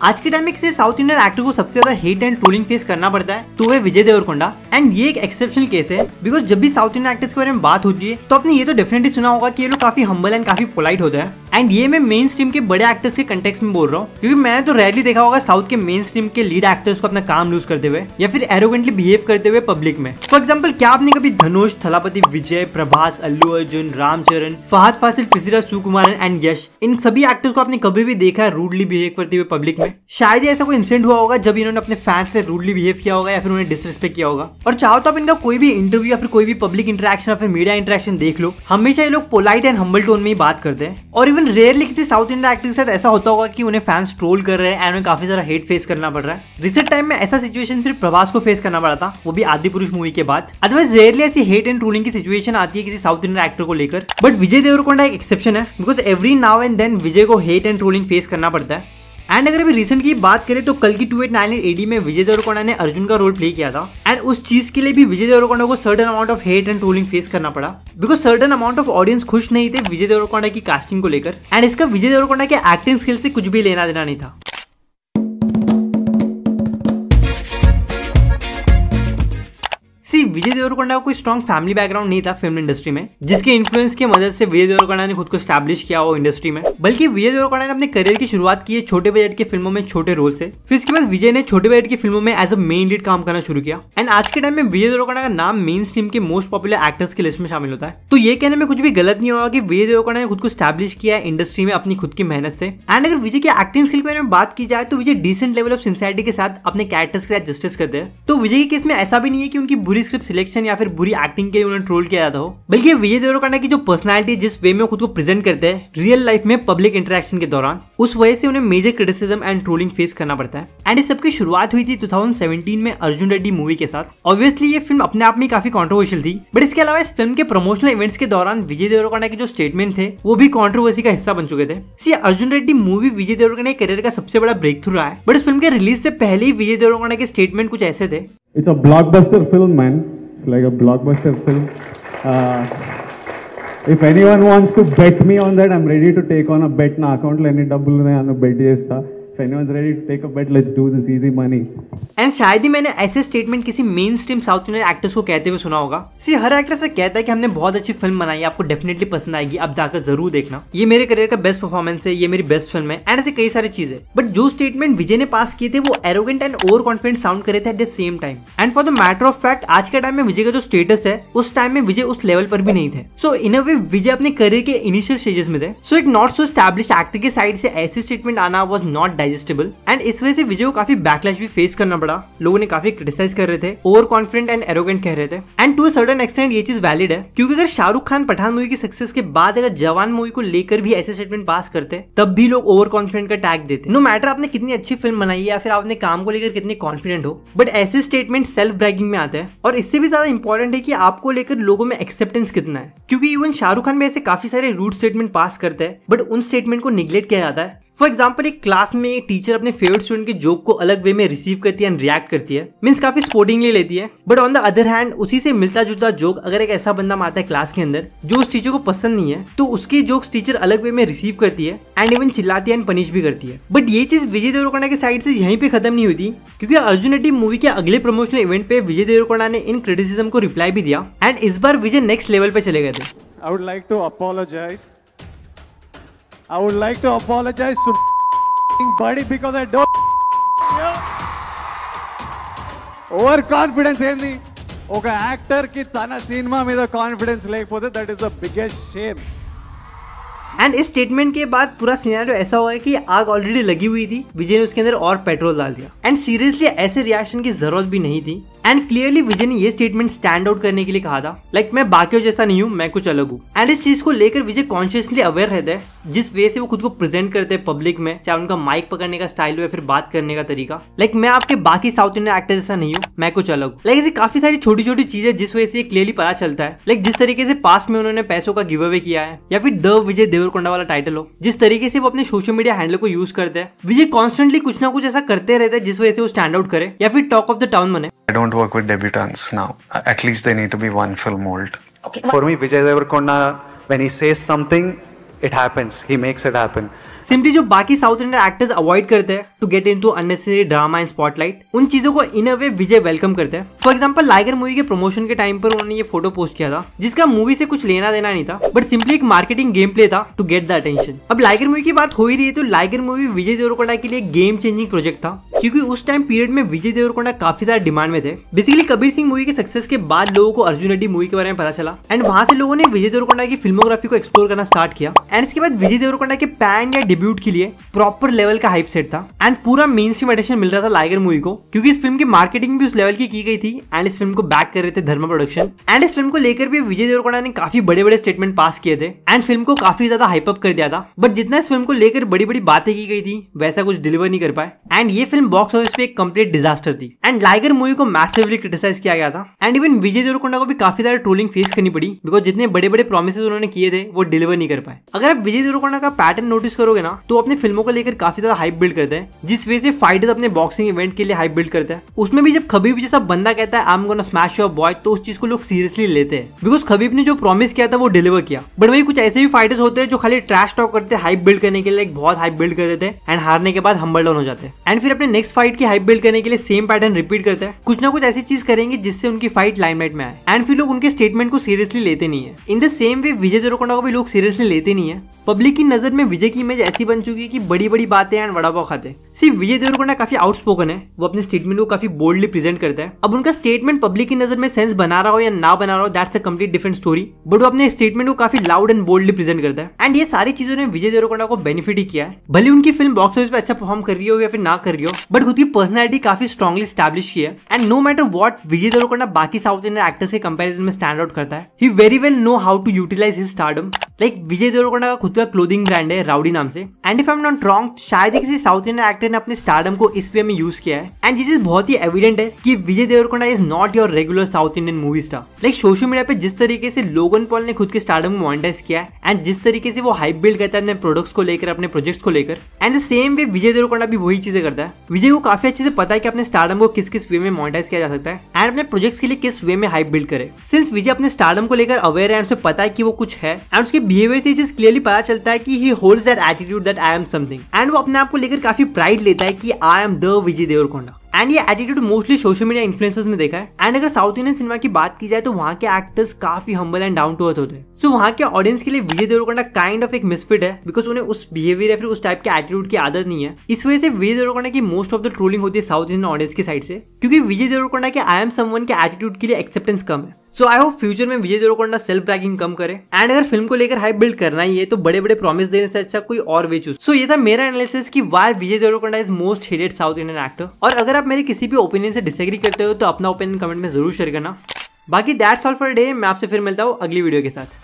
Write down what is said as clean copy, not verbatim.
आज के टाइम में किसी साउथ इंडियन एक्टर को सबसे ज्यादा हेट एंड ट्रोलिंग फेस करना पड़ता है तो वह विजय देवरकोंडा। एंड ये एक एक्सेप्शनल केस है बिकॉज जब भी साउथ इंडियन एक्टर्स के बारे में बात होती है तो आपने ये तो डेफिनेटली सुना होगा कि ये लोग काफी हम्बल एंड काफी पोलाइट होता है। एंड ये मैं मेन स्ट्रीम के बड़े एक्टर्स के कंटेक्स्ट में बोल रहा हूँ क्योंकि मैंने तो रेयरली देखा होगा साउथ के मेन स्ट्रीम के लीड एक्टर्स को अपना काम लूज करते हुए या फिर एरोगेंटली बिहेव करते हुए पब्लिक में। फॉर एग्जाम्पल, क्या आपने कभी धनुष, थलापति विजय, प्रभास, अल्लू अर्जुन, रामचरण, फहद फासिल, पृथ्वीराज सुकुमारन एंड यश, इन सभी एक्टर्स को आपने कभी भी देखा है रूडली बिहेव करते हुए पब्लिक में? शायद ऐसा कोई इंसिडेंट हुआ होगा जब इन्होंने अपने फैंस से रूडली बिहेव किया होगा या फिर उन्हें डिसरिस्पेक्ट किया होगा। और चाहो तो आप इनका कोई भी इंटरव्यू या फिर कोई भी पब्लिक इंटरेक्शन या फिर मीडिया इंटरेक्शन देख लो, हमेशा ये लोग पोलाइट एंड हम्बल टोन में ही बात करते हैं। और इवन रेयरली किसी साउथ इंडियन एक्टर के साथ ऐसा होता होगा कि उन्हें फैंस ट्रोल कर रहे हैं एंड उन्हें काफी सारा हेट फेस करना पड़ रहा है। रिसेंट टाइम में ऐसा सिचुएशन सिर्फ प्रभास को फेस करना पड़ा था, वो भी आदिपुरुष मूवी के बाद। अदरवाइज रेयरली ऐसी हेट एंड ट्रोलिंग की सिचुएशन आती है किसी साउथ इंडियन एक्टर को लेकर। बट विजय देवरकोंडा एक एक्सेप्शन है because every now and then Vijay को हेट एंड ट्रोलिंग फेस करना पड़ता है। एंड अगर अभी रिसेंट की बात करें तो कल की 2898 AD में विजय देवरकोंडा ने अर्जुन का रोल प्ले किया था एंड उस चीज के लिए भी विजय देवरकोंडा को certain amount of hate and trolling face करना पड़ा because certain amount of audience खुश नहीं थे विजय देवरकोंडा की कास्टिंग को लेकर। एंड इसका विजय देवरकोंडा के एक्टिंग स्किल से कुछ भी लेना देना नहीं था। विजय देवरकोंडा का कोई स्ट्रॉन्ग फैमिली बैकग्राउंड नहीं था फिल्म इंडस्ट्री में, जिसके इन्फ्लुएंस की मदद से विजय देवरकोंडा ने खुद को स्टैब्लिश किया हो इंडस्ट्री में। बल्कि विजय देवरकोंडा ने अपने करियर की शुरुआत की है छोटे बजट की फिल्मों में छोटे रोल से। फिर इसके बाद विजय ने छोटे बजट की फिल्मों में एज अ मेन लीड काम करना शुरू किया। एंड आज के टाइम में विजय देवरकोंडा का नाम मेन स्ट्रीम के मोस्ट पॉपुलर एक्टर्स की लिस्ट में शामिल होता है। तो ये कहने में कुछ भी गलत नहीं होगा कि विजय देवरकोंडा ने खुद को स्टैब्लिश किया है इंडस्ट्री में अपनी खुद की मेहनत से। एंड अगर विजय की एक्टिंग स्किल के बारे में बात की जाए तो विजय डिसेंट लेवल ऑफ सिंसियरिटी के साथ अपने कैरेक्टर्स के साथ जस्टिस करते हैं। तो विजय के केस में ऐसा भी नहीं है कि उनकी बुरी स्क्रिप्ट सिलेक्शन या फिर बुरी एक्टिंग के लिए उन्हें ट्रोल किया जाता हो, बल्कि विजय देवरकोंडा की जो पर्सनालिटी जिस वे में खुद को प्रेजेंट करते हैं रियल लाइफ में पब्लिक इंटरेक्शन के दौरान, उस वजह से उन्हें major criticism and trolling face करना पड़ता है। एंड इस सबकी शुरुआत हुई थी 2017 में अर्जुन रेड्डी मूवी के साथ। ऑब्वियसली ये फिल्म अपने आप में काफी कंट्रोवर्शियल थी, बट इसके अलावा इस फिल्म के प्रमोशनल इवेंट्स के दौरान विजय देवरकोंडा के जो स्टेटमेंट थे वो भी कंट्रोवर्सी का हिस्सा बन चुके थे। सी अर्जुन रेड्डी मूवी विजय देवरकोंडा के करियर का सबसे बड़ा ब्रेक थ्रू रहा है, बट इस फिल्म के रिलीज से पहले ही विजय देवरकोंडा के स्टेटमेंट कुछ ऐसे थे। It's a blockbuster film, man. It's like a blockbuster film. If anyone wants to bet me on that, I'm ready to take on a bet. Na account lo any double naanu bet chesta. If anyone's ready to take a bet, let's do this, easy money. And शायद ही मैंने ऐसे statement किसी main stream south Indian actors को कहते हुए सुना होगा। सी हर actor से कहता है कि हमने बहुत अच्छी फिल्म बनाई है, आपको डेफिनेटली पसंद आएगी, आप जाकर जरूर देखना, ये मेरे करियर का बेस्ट परफॉर्मेंस है, ये मेरी बेस्ट फिल्म है, एंड ऐसे कई सारी चीजें। बट जो स्टेटमेंट विजय ने पास किए थे वो arrogant and over confident sound करे थे at the same time. And for the matter of fact आज के टाइम में विजय का जो स्टेटस है उस टाइम में विजय उस लेवल पर भी नहीं थे। सो इन अ वे विजय अपने करियर के इनिशियल स्टेजेस में थे। सो एक नॉट सो एस्टैब्लिश्ड एक्टर के साइड से ऐसे स्टेटमेंट आना वाज नॉट डाइजेस्टेबल एंड इस वजह से विजय को काफी बैकलैश भी फेस करना पड़ा। लोगों ने काफी क्रिटिसाइज कर रहे थे, ओवर कॉन्फिडेंट एंड एरोगेंट कह रहे थे। And to a certain extent ये चीज वैलिड है क्योंकि अगर शाहरुख खान पठान मूवी की सक्सेस के बाद अगर जवान मूवी को लेकर भी ऐसे स्टेटमेंट पास करते तब भी लोग ओवर कॉन्फिडेंट का टैग देते। नो मैटर आपने कितनी अच्छी फिल्म बनाई है या फिर आपने काम को लेकर कितने कॉन्फिडेंट हो, बट ऐसे स्टेटमेंट सेल्फ ब्रैगिंग में आते हैं। और इससे भी ज्यादा इंपॉर्टेंट है कि आपको लेकर लोगों में एक्सेप्टेंस कितना है, क्योंकि इवन शाहरुख खान भी ऐसे काफी सारे रूड स्टेटमेंट पास करते हैं बट उन स्टेटमेंट को निगलेक्ट किया जाता है। फॉर एग्जाम्पल, एक क्लास में एक टीचर अपने फेवरेट स्टूडेंट के जोक को अलग वे में रिसीव करती है एंड रिएक्ट करती है, मीन्स काफी स्पोर्टिंगली लेती है। But on the other hand उसी से मिलता जुलता जोक अगर एक ऐसा बंदा मारता है क्लास के अंदर जो उस टीचर को पसंद नहीं है तो उसके जोक्स टीचर अलग वे में रिसीव करती है एंड इवन चिल्लाती है एंड पनिश भी करती है। बट ये चीज विजय देवरकोंडा के साइड से यहीं पे खत्म नहीं हुई, क्योंकि अर्जुन रेड्डी मूवी के अगले प्रमोशनल इवेंट पे विजय देवरकोंडा ने इन क्रिटिसिज्म को रिप्लाई भी दिया एंड इस बार विजय नेक्स्ट लेवल पे चले गए थे। I would like to apologize. I would like to apologize to buddy because I don't overconfidence ఏంది ఒక యాక్టర్ కి తన సినిమా మీద కాన్ఫిడెన్స్ లేకపోతే that is the biggest shame. And इस स्टेटमेंट के बाद पूरा सिनेरियो ऐसा हुआ है कि आग ऑलरेडी लगी हुई थी, विजय ने उसके अंदर और पेट्रोल डाल दिया। एंड सीरियसली ऐसे रिएक्शन की जरूरत भी नहीं थी। एंड क्लियरली विजय ने ये स्टेटमेंट स्टैंड आउट करने के लिए कहा था, लाइक मैं बाकियों जैसा नहीं हूँ, मैं कुछ अलग हूँ। एंड इस चीज को लेकर विजय कॉन्शियसली अवेयर रहते हैं जिस वे से वो खुद को प्रेजेंट करते हैं पब्लिक में, चाहे उनका माइक पकड़ने का स्टाइल हो या फिर बात करने का तरीका। लाइक मैं आपके बाकी साउथ इंडियन एक्टर जैसा नहीं हूँ, मैं कुछ अलग हूँ। लाइक ऐसी काफी सारी छोटी छोटी चीजें जिस वजह से क्लियरली पता चलता है, लाइक जिस तरीके से पास्ट में उन्होंने पैसों का गिव अवे किया है या फिर द विजय देवरकोंडा वाला टाइटल हो, जिस तरीके से वो अपने सोशल मीडिया हैंडल को यूज करते हैं। विजय कॉन्स्टेंटली कुछ ना कुछ ऐसा करते रहते हैं जिस वजह से वो स्टैंड आउट करे या फिर टॉक ऑफ द टाउन बने। I don't work with debutants now. At least they need to be one film old. For me, Vijay Devarkonda, when he says something, it happens. He makes it happen. Simply जो बाकी south Indian actors avoid करते हैं to get into unnecessary drama and spotlight, उन चीजों को इन अ वे विजय welcome करते हैं। For example liger movie के प्रमोशन के टाइम पर उन्होंने ये फोटो पोस्ट किया था जिसका मूवी से कुछ लेना देना नहीं था, बट सिंपली एक मार्केटिंग गेम प्ले था टू गेट द अटेंशन। अब लाइगर मूवी की बात हो ही रही है तो लाइगर मूवी विजय देवरकोंडा के लिए गेम चेंजिंग प्रोजेक्ट था, क्योंकि उस टाइम पीरियड में विजय देवरकोंडा काफी ज्यादा डिमांड में थे। बेसिकली कबीर सिंह मूवी के सक्सेस के बाद लोगों को अर्जुन रेड्डी मूवी के बारे में पता चला एंड वहां से लोगों ने विजय देवरकोंडा की फिल्मोग्राफी को एक्सप्लोर करना स्टार्ट किया एंड इसके बाद विजय देवरकोंडा के पैन या डेब्यूट के लिए प्रॉपर लेवल का हाइप सेट था एंड पूरा मेन स्ट्रीम अटेंशन मिल रहा था लाइगर मूवी को, क्योंकि इस फिल्म की मार्केटिंग भी उस लेवल की गई थी एंड इस फिल्म को बैक कर रहे थे धर्मा प्रोडक्शन एंड इस फिल्म को लेकर भी विजय देवरकोंडा ने काफी बड़े बड़े स्टेटमेंट पास किए थे एंड फिल्म को काफी ज्यादा हाइप अप कर दिया था। बट जितना इस फिल्म को लेकर बड़ी बड़ी बातें की गई थी वैसा कुछ डिलीवर नहीं कर पाए एंड ये फिल्म बॉक्स ऑफिस पे एक कंप्लीट डिजास्टर थी एंड लाइगर मूवी को मैसिवली क्रिटिसाइज किया गया था एंड इवन विजय देवरकोंडा को भी काफी ज्यादा ट्रोलिंग फेस करनी पड़ी बिकॉज जितने बड़े बड़े प्रोमिसेस उन्होंने किए थे वो डिलीवर नहीं कर पाए। अगर आप विजय देवरकोंडा का पैटर्न नोटिस करोगे ना तो अपने फिल्मों को लेकर काफी ज्यादा हाइप बिल्ड करते हैं, जिस वजह से फाइटर्स अपने बॉक्सिंग इवेंट के लिए हाइप बिल्ड करते हैं। उसमें भी जब खबीब जैसा बंदा कहता है I am gonna smash your boy तो उस चीज को लोग सीरियसली लेते हैं बिकॉज खबीब ने जो प्रॉमिस किया था वो डिलीवर किया। बट वही कुछ ऐसे भी फाइटर्स होते हैं जो खाली ट्रैश टॉक करते हैं हाइप बिल्ड करने के लिए, बहुत हाइप बिल्ड कर देते हैं एंड हारने के बाद हम्बल डाउन हो जाते हैं एंड फिर अपने नेक्स्ट फाइट की हाइप बिल्ड करने के लिए सेम पैटर्न रिपीट करते हैं। कुछ ना कुछ ऐसी चीज करेंगे जिससे उनकी फाइट लाइमलाइट में आए एंड फिर लोग उनके स्टेटमेंट को सीरियसली लेते नहीं है। इन द सेम वे विजय देवरकोंडा को भी लोग सीरियसली लेते नहीं है। पब्लिक की नजर में विजय की इमेज ऐसी बन चुकी है कि बड़ी बड़ी बातें एंड वड़ा पाव खाते। सिर्फ विजय देवरकोंडा काफी आउटस्पोकन है, वो अपने स्टेटमेंट को काफी बोल्डली प्रेजेंट करता है। अब उनका स्टेटमेंट पब्लिक की नजर में सेंस बना रहा हो या ना बना रहा हो that's a complete different story, but वो अपने स्टेटमेंट को काफी लाउड एंड बोल्डली प्रेजेंट करता है एंड ये सारी चीजों ने विजय देवरकोंडा को बेनिफिट ही किया है। भले उनकी फिल्म बॉक्स ऑफिस पे अच्छा परफॉर्म कर रही हो या फिर ना कर रही हो, बट खुद की पर्सनैलिटी काफी स्ट्रॉन्गली स्टैब्लिश की है and no matter what Vijay Deverakonda बाकी साउथ इंडियन एक्टर्स के कंपैरिजन में स्टैंड आउट करता है। He very well know how to utilize his stardom. Like Vijay Deverakonda का खुद का क्लोथिंग ब्रांड है राउडी नाम से and if I am not wrong शायद ही किसी साउथ इंडियन एक्टर ने अपने स्टारडम को इस वे में यूज किया है एंड ये चीज बहुत ही एविडेंट है कि Vijay Deverakonda is not your regular south Indian movie star. Like social media पे जिस तरीके से लोगन पॉल ने खुद के स्टारडम को मोनेटाइज किया है एंड जिस तरीके से वो हाइप बिल्ड करता है अपने प्रोडक्ट्स को लेकर, अपने प्रोजेक्ट्स को लेकर, and the same way Vijay Deverakonda भी वही चीजें करता है। विजय को काफी अच्छे से पता है कि अपने स्टारडम को किस किस वे में मोनेटाइज किया जा सकता है एंड अपने प्रोजेक्ट्स के लिए किस वे में हाइप बिल्ड करे। सिंस विजय अपने स्टारडम को लेकर अवेयर है एंड उसे पता है कि वो कुछ है एंड उसके बिहेवियर से चीज क्लियरली पता चलता है कि ही holds that attitude that I am something and वो अपने आप को लेकर काफी प्राइड लेता है कि I am the Vijay Deverakonda and ये attitude mostly social media influencers में देखा है एंड अगर साउथ इंडियन सिनेमा की बात की जाए तो वहाँ के एक्टर्स काफी humble and down to earth होते हैं। सो वहाँ के ऑडियंस के लिए विजय देवरकोंडा काइंड ऑफ एक मिसफिट है बिकॉज उन्हें उस बिहेवियर या फिर उस टाइप के एटीट्यूड की आदत नहीं है। इस वजह से विजय देवरकोंडा की मोस्ट ऑफ द ट्रोलिंग होती है साउथ इंडियन ऑडियंस की साइड से, क्योंकि विजय देवरकोंडा के आई एम समवन के एटीट्यूड के लिए एक्सेप्टेंस कम है। सो आई होप फ्यूचर में विजय देवरकोंडा सेल्फ ब्रैगिंग कम करे एंड अगर फिल्म को लेकर हाइप बिल्ड करना ही है तो बड़े बड़े प्रॉमिस देने से अच्छा कोई और वे चूज। सो ये था मेरा एनालिसिस कि why Vijay Deverakonda is most hated south Indian actor. और अगर आप मेरे किसी भी ओपिनियन से डिसएग्री करते हो तो अपना ओपिनियन कमेंट में जरूर शेयर करना। बाकी दैट्स ऑल फॉर डे। मैं आपसे फिर मिलता हूँ अगली वीडियो के साथ।